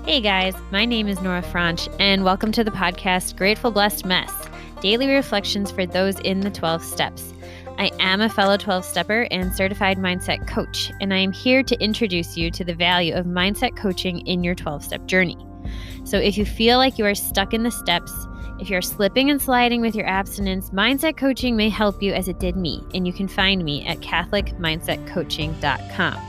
Hey guys, my name is Nora Franche, and welcome to the podcast Grateful Blessed Mess, daily reflections for those in the 12 steps. I am a fellow 12-stepper and certified mindset coach, and I am here to introduce you to the value of mindset coaching in your 12-step journey. So if you feel like you are stuck in the steps, if you're slipping and sliding with your abstinence, mindset coaching may help you as it did me, and you can find me at catholicmindsetcoaching.com.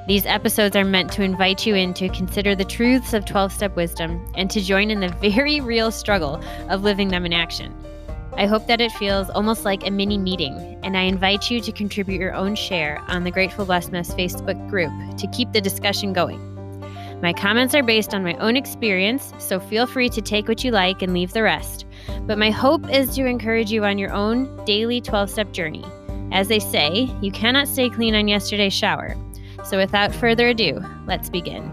These episodes are meant to invite you in to consider the truths of 12-step wisdom and to join in the very real struggle of living them in action. I hope that it feels almost like a mini meeting, and I invite you to contribute your own share on the Grateful Blessed Mess Facebook group to keep the discussion going. My comments are based on my own experience, so feel free to take what you like and leave the rest. But my hope is to encourage you on your own daily 12-step journey. As they say, you cannot stay clean on yesterday's shower. So without further ado, let's begin.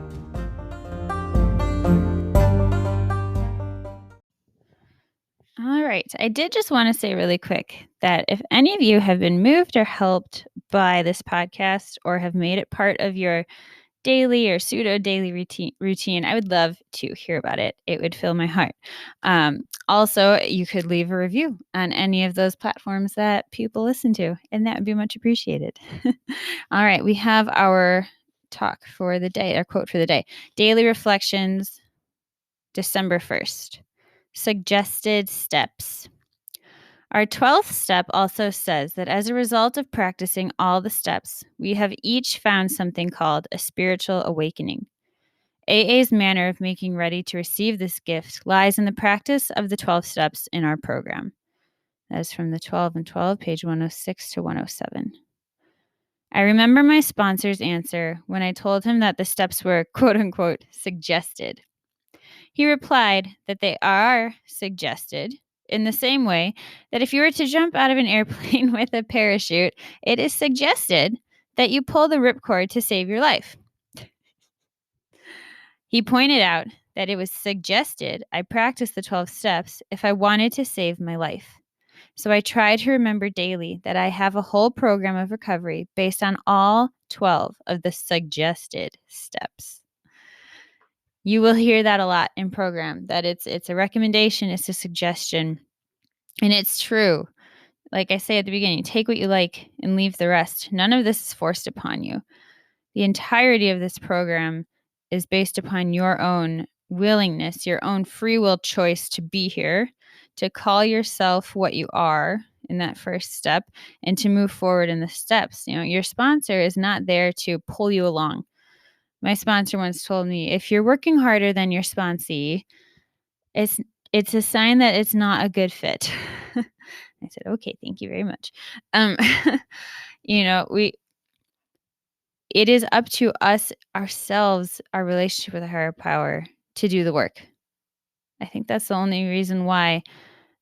All right. I did just want to say really quick that if any of you have been moved or helped by this podcast or have made it part of your daily or pseudo-daily routine, I would love to hear about it. It would fill my heart. Also, you could leave a review on any of those platforms that people listen to, and that would be much appreciated. All right. We have our talk for the day, our quote for the day. Daily Reflections, December 1st. Suggested steps. Our 12th step also says that as a result of practicing all the steps, we have each found something called a spiritual awakening. AA's manner of making ready to receive this gift lies in the practice of the 12 steps in our program. That is from the 12 and 12, page 106 to 107. I remember my sponsor's answer when I told him that the steps were, quote unquote, suggested. He replied that they are suggested in the same way that if you were to jump out of an airplane with a parachute, it is suggested that you pull the ripcord to save your life. He pointed out that it was suggested I practice the 12 steps if I wanted to save my life. So I try to remember daily that I have a whole program of recovery based on all 12 of the suggested steps. You will hear that a lot in program, that it's a recommendation, it's a suggestion, and it's true. Like I say at the beginning, take what you like and leave the rest. None of this is forced upon you. The entirety of this program is based upon your own willingness, your own free will choice to be here, to call yourself what you are in that first step, and to move forward in the steps. You know, your sponsor is not there to pull you along. My sponsor once told me, if you're working harder than your sponsee, it's a sign that it's not a good fit. I said, okay, thank you very much. It is up to us ourselves, our relationship with a higher power, to do the work. I think that's the only reason why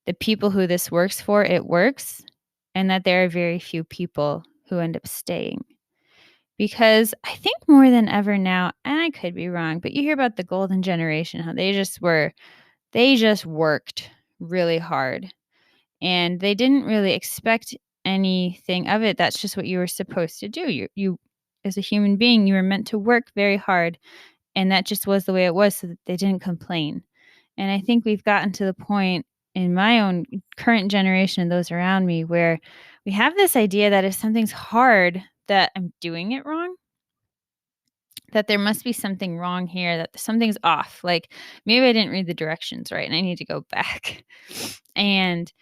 the people who this works for, it works, and that there are very few people who end up staying. Because I think more than ever now, and I could be wrong, but you hear about the golden generation, how they just worked really hard. And they didn't really expect anything of it. That's just what you were supposed to do. You as a human being, you were meant to work very hard. And that just was the way it was, so that they didn't complain. And I think we've gotten to the point in my own current generation and those around me where we have this idea that if something's hard, that I'm doing it wrong, that there must be something wrong here, that something's off. Like maybe I didn't read the directions right and I need to go back. And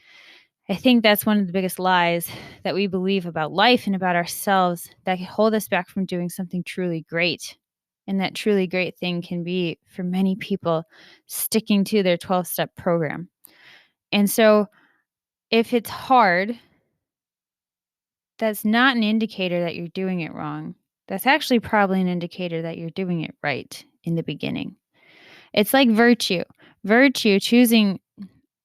I think that's one of the biggest lies that we believe about life and about ourselves that hold us back from doing something truly great. And that truly great thing can be, for many people, sticking to their 12-step program. And so if it's hard, that's not an indicator that you're doing it wrong. That's actually probably an indicator that you're doing it right in the beginning. It's like virtue. Virtue,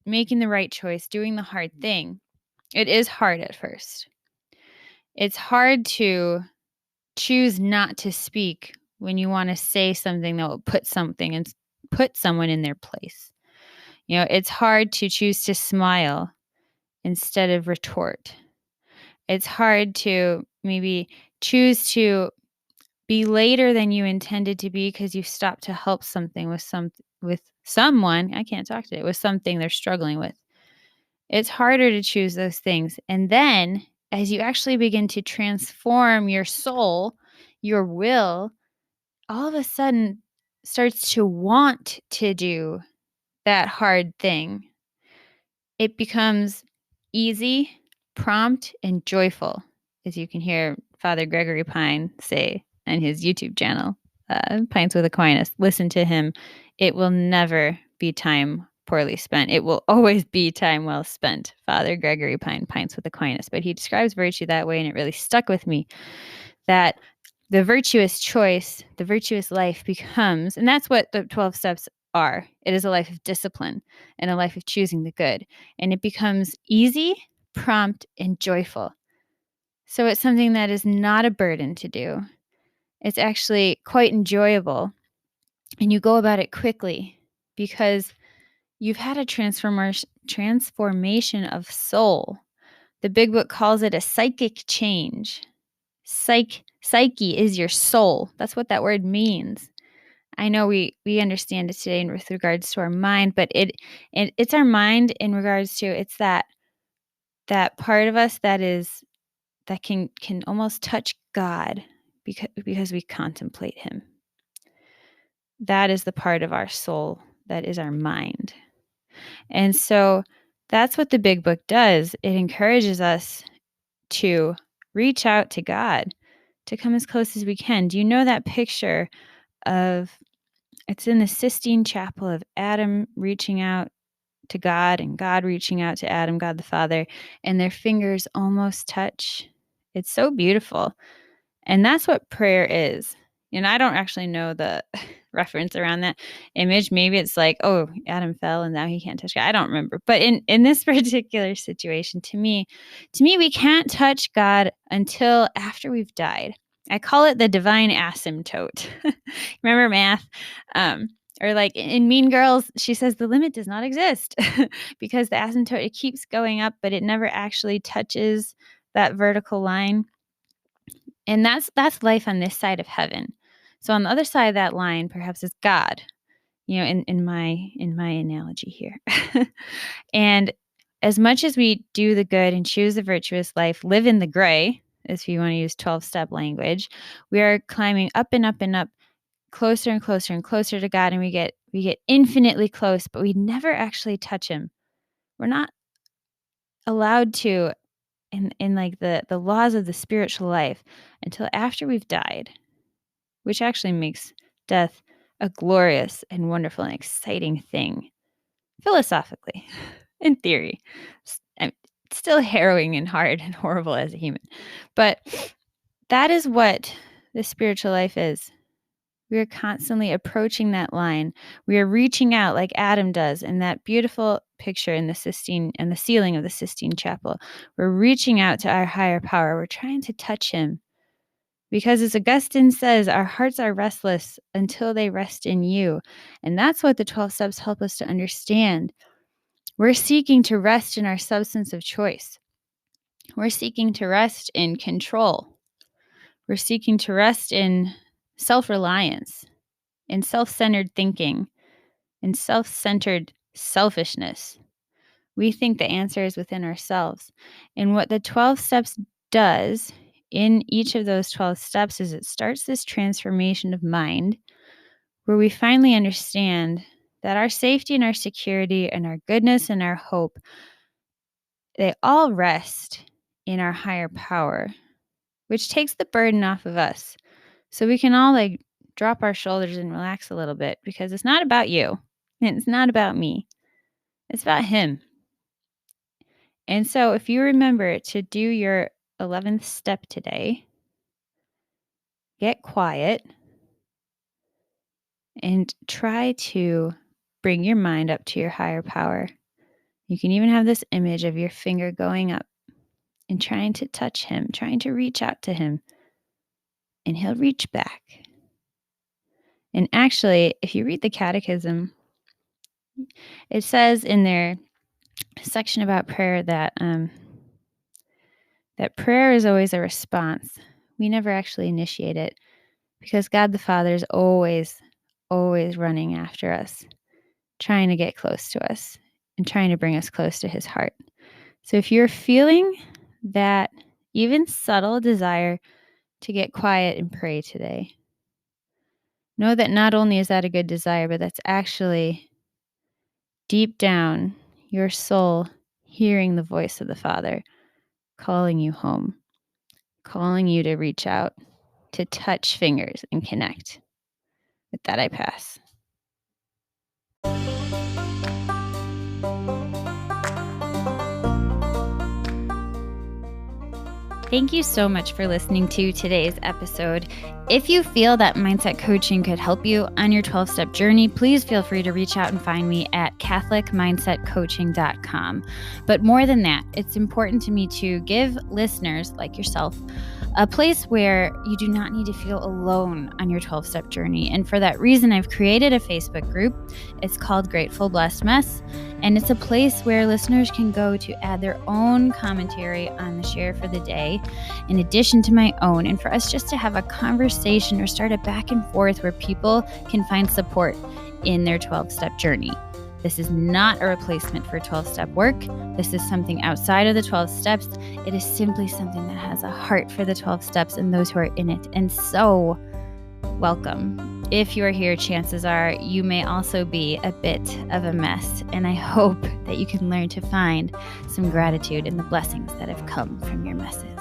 making the right choice, doing the hard thing. It is hard at first. It's hard to choose not to speak when you want to say something that will put someone in their place. You know, it's hard to choose to smile instead of retort. It's hard to maybe choose to be later than you intended to be because you stopped to help something with someone. I can't talk to it with something they're struggling with. It's harder to choose those things. And then as you actually begin to transform your soul, your will, all of a sudden starts to want to do that hard thing. It becomes easy, prompt, and joyful, as you can hear Father Gregory Pine say on his YouTube channel, Pints with Aquinas. Listen to him. It will never be time poorly spent. It will always be time well spent. Father Gregory Pine, Pints with Aquinas. But he describes virtue that way, and it really stuck with me, that the virtuous choice, the virtuous life becomes, and that's what the 12 steps are. It is a life of discipline and a life of choosing the good. And it becomes easy, prompt, and joyful. So it's something that is not a burden to do. It's actually quite enjoyable. And you go about it quickly because you've had a transformation of soul. The big book calls it a psychic change. Psyche is your soul. That's what that word means. I know we understand it today with regards to our mind, but it's our mind in regards to it's that part of us that can almost touch God because we contemplate him. That is the part of our soul that is our mind. And so that's what the big book does. It encourages us to reach out to God, to come as close as we can. Do you know that picture of, it's in the Sistine Chapel, of Adam reaching out to God and God reaching out to Adam, God the Father, and their fingers almost touch? It's so beautiful. And that's what prayer is. And I don't actually know the reference around that image. Maybe it's like, oh, Adam fell and now he can't touch God. I don't remember. But in this particular situation, to me, we can't touch God until after we've died. I call it the divine asymptote. Remember math? Or like in Mean Girls, she says the limit does not exist because the asymptote, it keeps going up, but it never actually touches that vertical line. And that's life on this side of heaven. So on the other side of that line, perhaps, is God, in my analogy here. And as much as we do the good and choose the virtuous life, live in the gray, if you want to use 12-step language, we are climbing up and up and up, closer and closer and closer to God, and we get infinitely close, but we never actually touch him. We're not allowed to in like the laws of the spiritual life until after we've died, which actually makes death a glorious and wonderful and exciting thing, philosophically, in theory. It's still harrowing and hard and horrible as a human. But that is what the spiritual life is. We are constantly approaching that line. We are reaching out like Adam does in that beautiful picture in the Sistine and the ceiling of the Sistine Chapel. We're reaching out to our higher power. We're trying to touch him. Because as Augustine says, our hearts are restless until they rest in you. And that's what the 12 steps help us to understand. We're seeking to rest in our substance of choice. We're seeking to rest in control. We're seeking to rest in self-reliance, in self-centered thinking, in self-centered selfishness. We think the answer is within ourselves. And what the 12 steps does in each of those 12 steps is it starts this transformation of mind where we finally understand that our safety and our security and our goodness and our hope, they all rest in our higher power, which takes the burden off of us. So we can all like drop our shoulders and relax a little bit because it's not about you and it's not about me. It's about him. And so if you remember to do your 11th step today, get quiet and try to bring your mind up to your higher power. You can even have this image of your finger going up and trying to touch him, trying to reach out to him, and he'll reach back. And actually, if you read the Catechism, it says in their section about prayer that that prayer is always a response. We never actually initiate it. because God the Father is always, always running after us, trying to get close to us and trying to bring us close to his heart. So if you're feeling that even subtle desire to get quiet and pray today, know that not only is that a good desire, but that's actually deep down your soul hearing the voice of the Father calling you home, calling you to reach out, to touch fingers and connect. With that, I pass. Thank you so much for listening to today's episode. If you feel that mindset coaching could help you on your 12-step journey, please feel free to reach out and find me at catholicmindsetcoaching.com. But more than that, it's important to me to give listeners like yourself a place where you do not need to feel alone on your 12-step journey. And for that reason, I've created a Facebook group. It's called Grateful Blessed Mess. And it's a place where listeners can go to add their own commentary on the share for the day, in addition to my own, and for us just to have a conversation or start a back and forth where people can find support in their 12-step journey. This is not a replacement for 12-step work. This is something outside of the 12 steps. It is simply something that has a heart for the 12 steps and those who are in it. And so, welcome. If you are here, chances are you may also be a bit of a mess. And I hope that you can learn to find some gratitude in the blessings that have come from your messes.